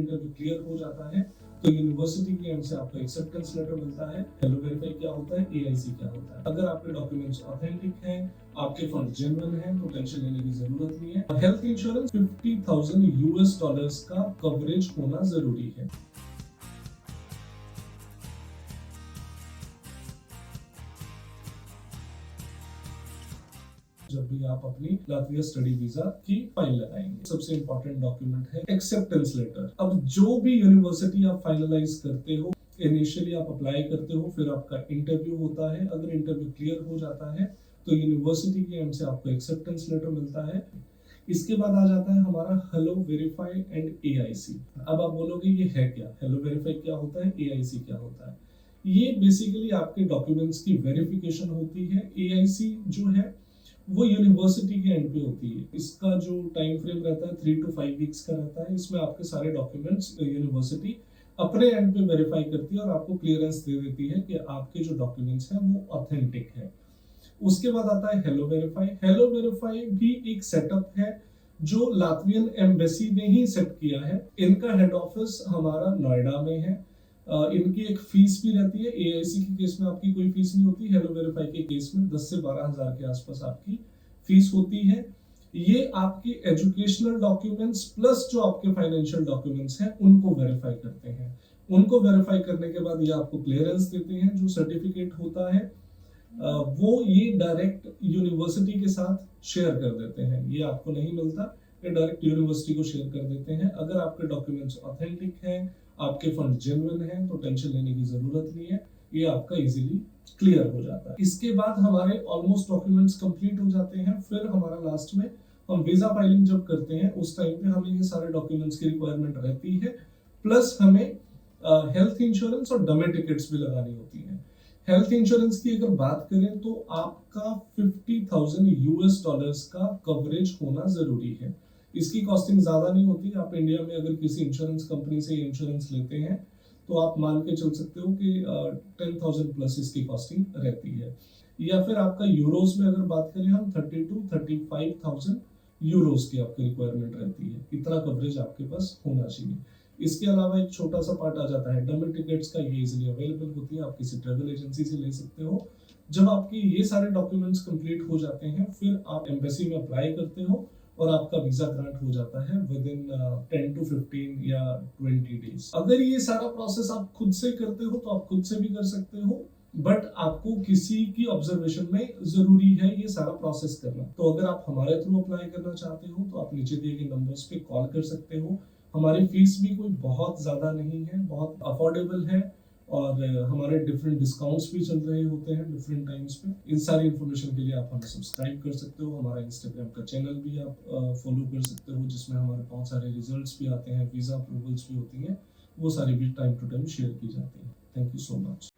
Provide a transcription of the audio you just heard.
Interview clear हो जाता है तो यूनिवर्सिटी के एंड से आपको एक्सेप्टेंस लेटर मिलता है। हेलो वेरीफाई क्या होता है, एआईसी क्या होता है। अगर आपके डॉक्यूमेंट्स ऑथेंटिक हैं, आपके फंड जेन्युइन हैं, तो टेंशन लेने की जरूरत नहीं है। हेल्थ इंश्योरेंस $50,000 का कवरेज होना जरूरी है। जब भी आप अपनी लातविया स्टडी वीजा की फाइल लगाएंगे, सबसे इंपॉर्टेंट डॉक्यूमेंट है एक्सेप्टेंस लेटर। अब जो भी यूनिवर्सिटी आप फाइनलाइज करते हो, इनिशियली आप अप्लाई करते हो, फिर आपका इंटरव्यू होता है। अगर इंटरव्यू क्लियर हो जाता है तो यूनिवर्सिटी के एंड से आपको एक्सेप्टेंस लेटर मिलता है। इसके बाद आ जाता है हमारा हेलो वेरीफाई एंड एआईसी। अब आप बोलोगे ये है क्या, हेलो वेरीफाई क्या होता है, एआईसी क्या होता है। ये बेसिकली आपके डॉक्यूमेंट्स की वेरिफिकेशन होती है। एआईसी जो है वो यूनिवर्सिटी के एंड पे होती है। इसका जो टाइम फ्रेम रहता है 3 to 5 वीक्स का रहता है। इसमें आपके सारे डॉक्यूमेंट्स यूनिवर्सिटी अपने एंड पे वेरीफाई करती है और आपको क्लियरेंस दे देती है कि आपके जो डॉक्यूमेंट्स हैं वो ऑथेंटिक है। उसके बाद आता है हेलो वेरीफाई। हेलो वेरीफाई भी एक सेटअप है जो लातवियन एम्बेसी ने ही सेट किया है। इनका हेड ऑफिस हमारा नोएडा में है। इनकी एक फीस भी रहती है। एआईसी के केस में आपकी कोई फीस नहीं होती। हेलो वेरीफाई के केस में 10 से 12 हजार के आसपास आपकी फीस होती है। ये आपके एजुकेशनल डॉक्यूमेंट्स प्लस जो आपके फाइनेंशियल डॉक्यूमेंट्स हैं उनको वेरीफाई करते हैं। उनको वेरीफाई करने के बाद ये आपको क्लियरेंस देते हैं। जो सर्टिफिकेट होता है वो ये डायरेक्ट यूनिवर्सिटी के साथ शेयर कर देते हैं। ये आपको नहीं मिलता, ये डायरेक्ट यूनिवर्सिटी को शेयर कर देते हैं। अगर आपके डॉक्यूमेंट्स ऑथेंटिक हैं, आपके फंड जेन्युइन हैं, तो टेंशन लेने की जरूरत नहीं है। ये आपका इजीली क्लियर हो जाता है। इसके बाद हमारे ऑलमोस्ट डॉक्यूमेंट्स कंप्लीट हो जाते हैं। फिर हमारा लास्ट में हम वीजा फाइलिंग जब करते हैं उस टाइम पे हमें ये सारे डॉक्यूमेंट्स की रिक्वायरमेंट रहती है। प्लस हमें हेल्थ इंश्योरेंस और डमे टिकट्स भी लगानी होती है। हेल्थ इंश्योरेंस की अगर बात करें तो आपका $50,000 का कवरेज होना जरूरी है। इसकी कॉस्टिंग ज्यादा नहीं होती। आप इंडिया में अगर किसी इंश्योरेंस कंपनी से इंश्योरेंस लेते हैं तो आप मान के चल सकते हो कि 10,000 प्लस इसकी कॉस्टिंग रहती है। या फिर आपका यूरोस में अगर बात करें हम 30 to 35,000 यूरोस की आपकी रिक्वायरमेंट रहती है। इतना कवरेज आपके पास होना चाहिए। इसके अलावा एक छोटा सा पार्ट आ जाता है डमी टिकट्स का। ये इजीली अवेलेबल होती है, आप किसी ट्रेवल एजेंसी से ले सकते हो। जब आपके ये सारे डॉक्यूमेंट्स कंप्लीट हो जाते हैं फिर आप एम्बेसी में अप्लाई करते हो और आपका वीजा ग्रांट हो जाता है विद इन 10 to 15 या 20 डेज। अगर ये सारा प्रोसेस आप खुद से करते हो तो आप खुद से भी कर सकते हो, बट आपको किसी की ऑब्जर्वेशन में जरूरी है ये सारा प्रोसेस करना। तो अगर आप हमारे थ्रू अप्लाई करना चाहते हो तो आप नीचे दिए गए नंबर्स पे कॉल कर सकते हो। हमारी फीस भी कोई बहुत ज्यादा नहीं है, बहुत अफोर्डेबल है और हमारे डिफरेंट डिस्काउंट्स भी चल रहे होते हैं डिफरेंट टाइम्स पे। इन सारी इन्फॉर्मेशन के लिए आप हमें सब्सक्राइब कर सकते हो। हमारा इंस्टाग्राम का चैनल भी आप फॉलो कर सकते हो जिसमें हमारे बहुत सारे रिजल्ट्स भी आते हैं, वीजा अप्रूवल्स भी होती हैं। वो सारी भी टाइम टू टाइम शेयर की जाती है। Thank you so much.